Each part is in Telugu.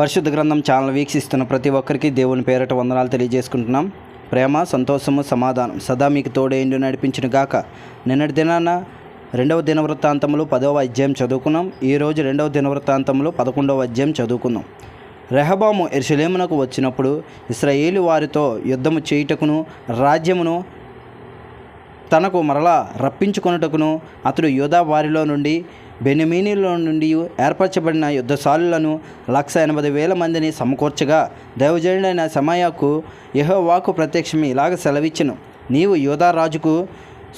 పరిశుద్ధ గ్రంథం ఛానల్ వీక్షిస్తున్న ప్రతి ఒక్కరికి దేవుని పేరట వందనాలు తెలియజేసుకుంటున్నాం. ప్రేమ, సంతోషము, సమాధానం సదా మీకు తోడేండు నడిపించిన గాక. నిన్నటి దినాన 2వ దినవృత్తాంతములు 10వ అధ్యాయం చదువుకున్నాం. ఈరోజు 2వ దినవృత్తాంతములు 11వ అధ్యాయం చదువుకుందాం. రెహబాము యెరూషలేమునకు వచ్చినప్పుడు ఇశ్రాయేలు వారితో యుద్ధము చేయుటకును రాజ్యమును తనకు మరలా రప్పించుకొనుటకును అతడు యూదా వారిలో నుండి బెన్యామీనీలో నుండి ఏర్పరచబడిన యుద్ధశాలులను 180,000 మందిని సమకూర్చగా దైవజనుడైన షెమాయాకు యెహోవాకు ప్రత్యక్షమి ఇలాగ సెలవిచ్చెను. నీవు యూదా రాజుకు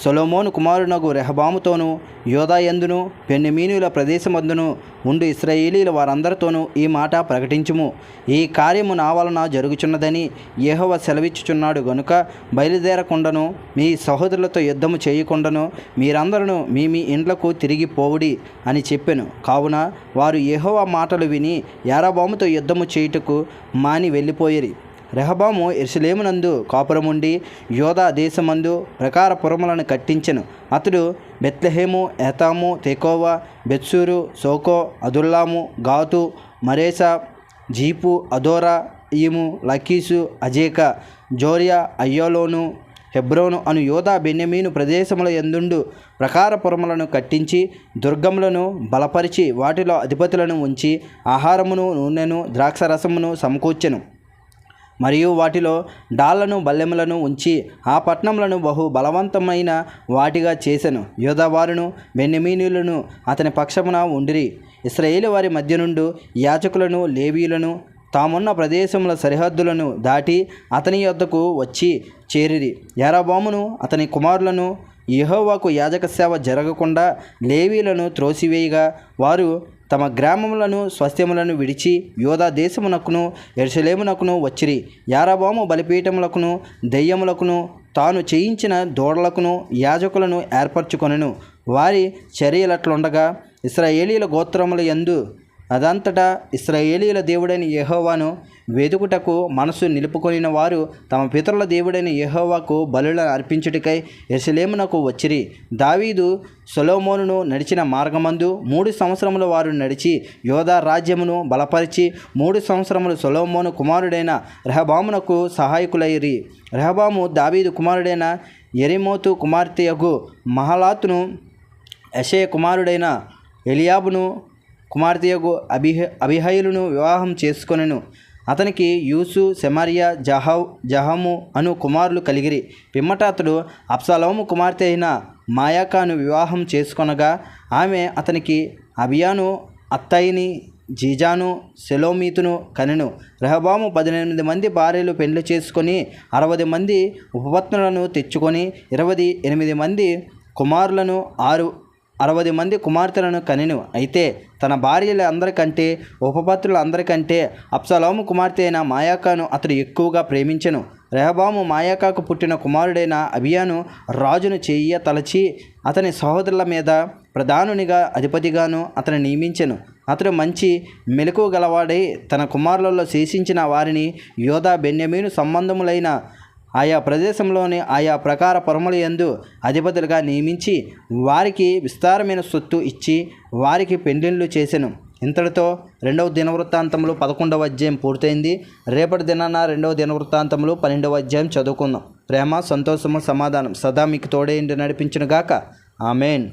సొలొమోను కుమారునగు రెహబాముతోనూ యూదాయందును బెన్యామీనీయుల ప్రదేశమందును ఉండు ఇశ్రాయేలీల వారందరితోనూ ఈ మాట ప్రకటించుము. ఈ కార్యము నా వలన జరుగుచున్నదని యెహోవా సెలవిచ్చుచున్నాడు గనుక బయలుదేరకుండాను మీ సహోదరులతో యుద్ధము చేయకుండాను మీరందరూ మీ ఇండ్లకు తిరిగి పోవుడి అని చెప్పెను. కావున వారు యెహోవా మాటలు విని యారబాముతో యుద్ధము చేయుటకు మాని వెళ్ళిపోయిరి. రెహబాము యెరూషలేమునందు కాపురముండి యూదా దేశమందు ప్రాకారపురములను కట్టించెను. అతడు బెత్లెహేము, ఏతాము, తెకోవా, బెత్సూరు, సోకో, అదుల్లాము, గాతు, మరేసా, జీపు, అదోరా, ఈము, లకీసు, అజేకా, జోరియా, అయ్యోలోను, హెబ్రోను అను యూదా బెన్యామీను ప్రదేశముల యందుండు ప్రాకారపురములను కట్టించి దుర్గములను బలపరిచి వాటిలో అధిపతులను ఉంచి ఆహారమును, నూనెను, ద్రాక్షరసమును సమకూర్చెను. మరియు వాటిలో డాళ్లను, బల్లెములను ఉంచి ఆ పట్టణములను బహు బలవంతమైన వాటిగా చేసెను. యూదావారును బెన్యామీనీయులను అతని పక్షమున ఉండిరి. ఇశ్రాయేలు వారి మధ్య నుండి యాజకులను, లేవీయులను తామున్న ప్రదేశముల సరిహద్దులను దాటి అతని యొద్దకు వచ్చి చేరిరి. యారబామును అతని కుమారులను యెహోవాకు యాజక సేవ జరగకుండా లేవీయులను త్రోసివేయగా వారు తమ గ్రామములను, స్వాస్థ్యములను విడిచి యూదా దేశమునకును యెరూషలేమునకును వచ్చిరి. యారబాము బలిపీఠములకును దెయ్యములకును తాను చేయించిన దూడలకును యాజకులను ఏర్పరచుకొనెను. వారి చర్యలట్లుండగా ఇశ్రాయేలీయుల గోత్రముల యందు అదంతటా ఇశ్రాయేలీయుల దేవుడైన యెహోవాను వెదుకుటకు మనసు నిలుపుకొనిన వారు తమ పితరుల దేవుడైన యెహోవాకు బలులను అర్పించుటకై యెరూషలేమునకు వచ్చిరి. దావీదు సొలొమోనును నడిచిన మార్గమందు 3 సంవత్సరములు వారు నడిచి యూదా రాజ్యమును బలపరిచి 3 సంవత్సరములు సొలొమోను కుమారుడైన రెహబామునకు సహాయకులైరి. రెహబాము దావీదు కుమారుడైన యెరిమోతు కుమార్తెయగు మహలాతును, యెషయ కుమారుడైన ఎలియాబును కుమార్తెయగు అబీహైలును వివాహం చేసుకొనెను. అతనికి యూసు, సెమర్యా, జహము అను కుమారులు కలిగిరి. పిమ్మట అతడు అబ్షాలోము కుమార్తె అయిన మాయాకాను వివాహం చేసుకొనగా ఆమె అతనికి అబియాను, అత్తయిని, జీజాను, సెలోమీతును కనెను. రెహబాము 18 మంది భార్యలు పెండ్లి చేసుకొని 60 మంది ఉపపత్నులను తెచ్చుకొని 28 మంది కుమారులను 60 మంది కుమార్తెలను కనెను. అయితే తన భార్యల అందరికంటే ఉపపత్రుల అందరికంటే అబ్షాలోము కుమార్తె అయిన మాయాకాను అతడు ఎక్కువగా ప్రేమించెను. రెహబాము మాయాకాకు పుట్టిన కుమారుడైన అబియాను రాజును చేయ తలచి అతని సహోదరుల మీద ప్రధానునిగా అధిపతిగాను అతను నియమించెను. అతడు మంచి మెలకువ గలవాడై తన కుమారులలో శేషించిన వారిని యూదా బెన్యామీను సంబంధములైన ఆయా ప్రదేశంలోని ఆయా ప్రకార పురముల యందు అధిపతులుగా నియమించి వారికి విస్తారమైన సొత్తు ఇచ్చి వారికి పెండ్లిళ్ళు చేసెను. ఇంతటితో 2వ దినవృత్తాంతములు 11వ అధ్యాయం పూర్తయింది. రేపటి దినాన 2వ దినవృత్తాంతములు 12వ అధ్యాయం చదువుకుందాం. ప్రేమ, సంతోషము, సమాధానం సదా మీకు తోడేండి నడిపించును గాక. ఆమెన్.